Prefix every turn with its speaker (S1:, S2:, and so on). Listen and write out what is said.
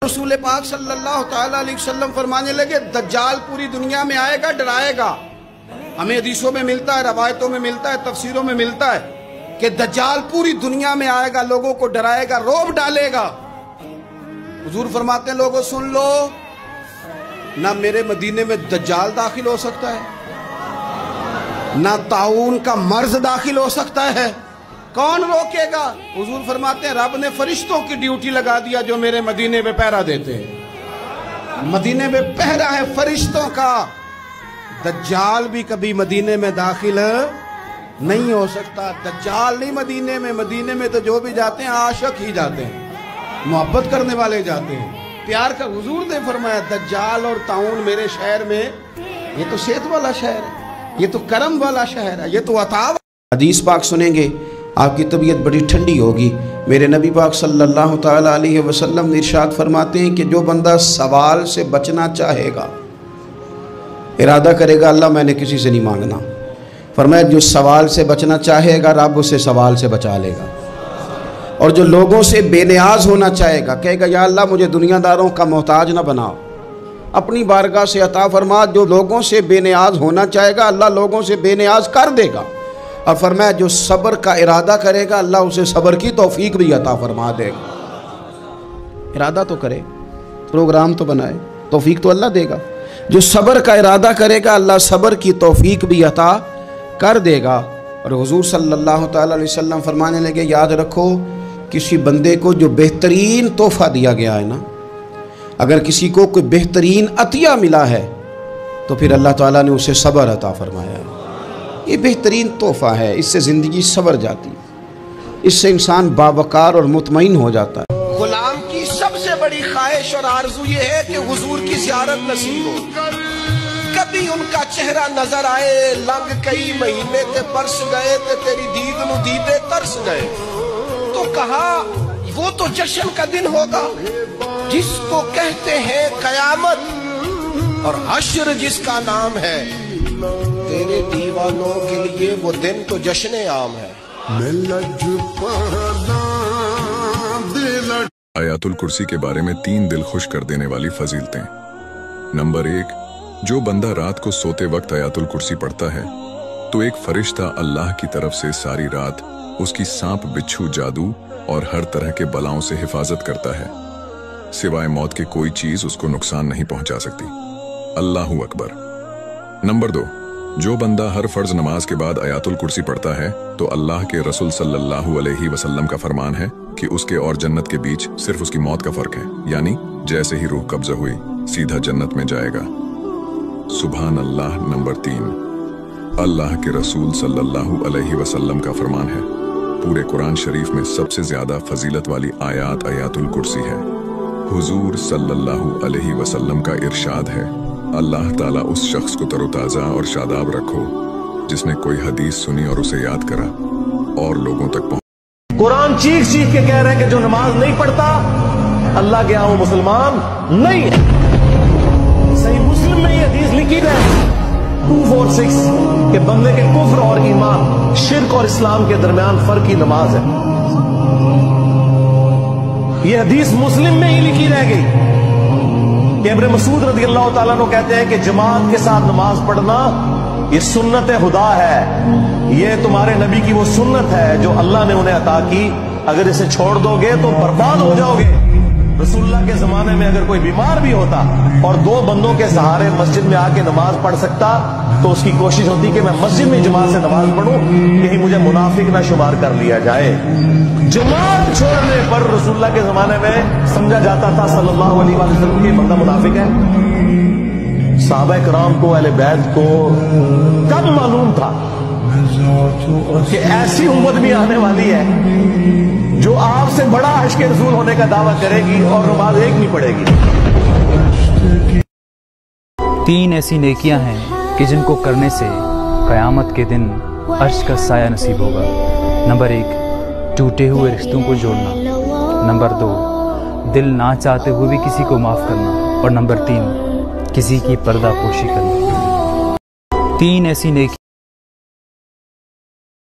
S1: रसूल पाक सल्लल्लाहु ताला अलैहि वसल्लम फरमाने लगे, दज्जाल पूरी दुनिया में आएगा, डराएगा। हमें हदीसों में मिलता है, रवायतों में मिलता है, तफसीरों में मिलता है कि दज्जाल पूरी दुनिया में आएगा, लोगों को डराएगा, रौब डालेगा। हुजूर फरमाते हैं, लोगों सुन लो, ना मेरे मदीने में दज्जाल दाखिल हो सकता है, ना ताऊन का मर्ज दाखिल हो सकता है। कौन रोकेगा? हुजूर फरमाते हैं, रब ने फरिश्तों की ड्यूटी लगा दिया जो मेरे मदीने में पहरा देते हैं। मदीने में पहरा है फरिश्तों का। दज्जाल भी कभी मदीने में दाखिल नहीं हो सकता। दज्जाल नहीं मदीने में तो जो भी जाते हैं आशिक ही जाते हैं, मोहब्बत करने वाले जाते हैं, प्यार का। हुजूर ने फरमाया, दज्जाल और ताऊन मेरे शहर में, ये तो सेहत वाला शहर है, ये तो करम वाला शहर है, ये तो अता। हदीस पाक सुनेंगे, आपकी तबीयत बड़ी ठंडी होगी। मेरे नबी पाक सल्लल्लाहु ताला अलैहि वसल्लम ने इरशाद फरमाते हैं कि जो बंदा सवाल से बचना चाहेगा, इरादा करेगा अल्लाह मैंने किसी से नहीं मांगना, फरमाया जो सवाल से बचना चाहेगा रब उसे सवाल से बचा लेगा। और जो लोगों से बेनियाज होना चाहेगा, कहेगा या अल्लाह मुझे दुनियादारों का मोहताज ना बनाओ, अपनी बारगाह से अता फरमा। जो लोगों से बेनियाज होना चाहेगा अल्लाह लोगों से बेनियाज कर देगा। और फरमाया जो सब्र का इरादा करेगा अल्लाह उसे सब्र की तौफीक भी अता फरमा देगा। इरादा तो करे, प्रोग्राम तो बनाए, तौफीक तो अल्लाह देगा। जो सब्र का इरादा करेगा अल्लाह सब्र की तौफीक भी अता कर देगा। और हुजूर सल्लल्लाहु ताला अलैहि वसल्लम फरमाने लगे, याद रखो किसी बंदे को जो बेहतरीन तोहफा दिया गया है ना, अगर किसी को कोई बेहतरीन अतिया मिला है तो फिर अल्लाह ताला ने उसे सब्र अता फरमाया है। ये बेहतरीन तोहफा है, इससे ज़िंदगी सवर जाती है, इससे इंसान बावकार और मुतमईन हो जाता है। गुलाम की सबसे बड़ी ख्वाहिश और आरज़ू ये है कि हुजूर की ज़ियारत नसीब हो, कभी उनका चेहरा नजर आए। लंग कई महीने ते बरस गए ते तेरी दीद नू दीदे तरस गए। तो कहा वो तो जश्न का दिन होगा जिसको कहते हैं कयामत, और हश्र जिसका नाम है। तेरे दीवानों के लिए वो दिन तो जश्न आम है।
S2: आयातुल कुर्सी के बारे में 3 दिल खुश कर देने वाली फजीलतें। नंबर 1, जो बंदा रात को सोते वक्त आयातुल कुर्सी पढ़ता है तो एक फरिश्ता अल्लाह की तरफ से सारी रात उसकी सांप, बिच्छू, जादू और हर तरह के बलाओं से हिफाजत करता है। सिवाय मौत के कोई चीज उसको नुकसान नहीं पहुंचा सकती। अल्लाहू अकबर। नंबर 2, जो बंदा हर फर्ज नमाज के बाद आयातुल कुर्सी पढ़ता है तो अल्लाह के रसूल सल्लल्लाहु अलैहि वसल्लम का फरमान है कि उसके और जन्नत के बीच सिर्फ उसकी मौत का फर्क है, यानी जैसे ही रूह कब्जा हुई सीधा जन्नत में जाएगा। सुभान अल्लाह। नंबर 3, अल्लाह के रसूल सल्लल्लाहु अलैहि वसल्लम का फरमान है, पूरे कुरान शरीफ में सबसे ज्यादा फजीलत वाली आयात आयातुल कुर्सी है। हुजूर सल्लल्लाहु अलैहि वसल्लम का इरशाद है, अल्लाह ताला उस शख्स को तरोताजा और शादाब रखो जिसने कोई हदीस सुनी और उसे याद करा और लोगों तक पहुंचा।
S3: कुरान चीख चीख के कह रहे हैं कि जो नमाज नहीं पढ़ता अल्लाह के यहाँ मुसलमान नहीं है। सही मुस्लिम में ये हदीस लिखी है 246 के बंदे के कुफ्र और ईमान, शिर्क और इस्लाम के दरमियान फर्क की नमाज है। ये हदीस मुस्लिम में ही लिखी रह गई कि इब्न मसूद रज़ी अल्लाह ताला अन्हु कहते हैं कि जमात के साथ नमाज पढ़ना ये सुन्नत खुदा है, ये तुम्हारे नबी की वो सुन्नत है जो अल्लाह ने उन्हें अता की। अगर इसे छोड़ दोगे तो बर्बाद हो जाओगे। रसूलुल्लाह के जमाने में अगर कोई बीमार भी होता और 2 बंदों के सहारे मस्जिद में आके नमाज पढ़ सकता तो उसकी कोशिश होती कि मैं मस्जिद में जमात से नमाज पढ़ूं, यही मुझे मुनाफिक ना शुमार कर लिया जाए। जमात छोड़ने पर रसूलुल्लाह के जमाने में समझा जाता था सल्लल्लाहु अलैहि वसल्लम के बंदा मुनाफिक है। सहाबा किराम को, अहले बैत को कब मालूम था कि ऐसी उम्मत भी आने वाली है जो आपसे बड़ा इश्क़ रसूल होने का दावा करेगी और नमाज एक नहीं पढ़ेगी।
S4: 3 ऐसी नेकियां हैं कि जिनको करने से क़यामत के दिन अर्श का साया नसीब होगा। नंबर 1, टूटे हुए रिश्तों को जोड़ना। नंबर 2, दिल ना चाहते हुए भी किसी को माफ़ करना। और नंबर 3, किसी की पर्दापोशी करना। 3 ऐसी नेकी